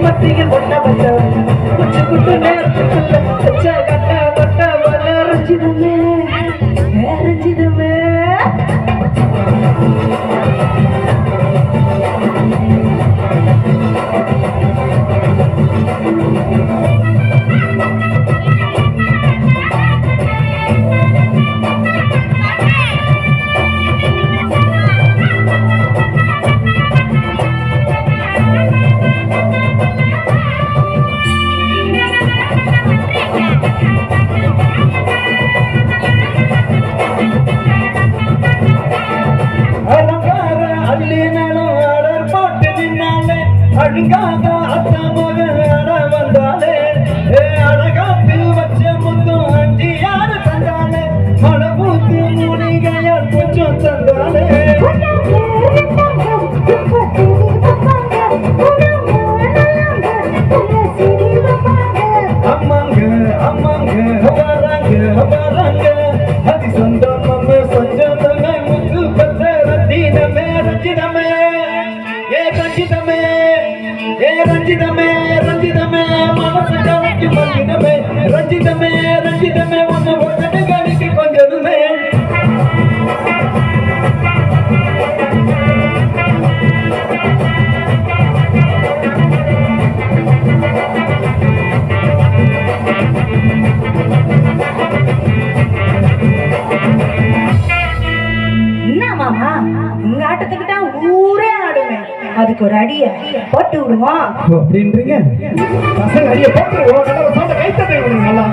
மத்தியில் ஒன்ன வந்தவன் குச்சு குட்டு நேரத்துக்குள்ள வச்ச கட்ட கொட்ட ரஞ்சிதமே ரஞ்சிதமே அழுங்காக அத்தா மகன் வந்தாலே அழகாப்பில் வச்ச முத்தம் அஞ்சி யாரு தந்தாலே மழை பூத்து மூலிகையால் கொஞ்சம் தந்தாலே அம்மாங்க அம்மாங்க வராங்க வராங்க அதி சொந்தம் சொந்தமே முத்து பத்த ரத்தினமே ரத்தினமே ஏ ரஞ்சிதமே ரஞ்சிதமே ரஞ்சிதமே மனசு கலைக்கு மந்திரமே ரஞ்சிதமே ரஞ்சிதமே ஒன்று ஒன்று கணிக்கு கொஞ்சதுமே என்ன மாமா உங்க ஆட்டத்துக்கிட்ட ஊரே ஆடுமே அதுக்கு ஒரு அடிய போட்டு விடுவோம் அப்படின்றீங்க பசங்க அடிய போட்டுருவோம் நல்லா சவுண்ட கைத்தட்டை நல்லா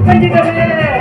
கொஞ்சம்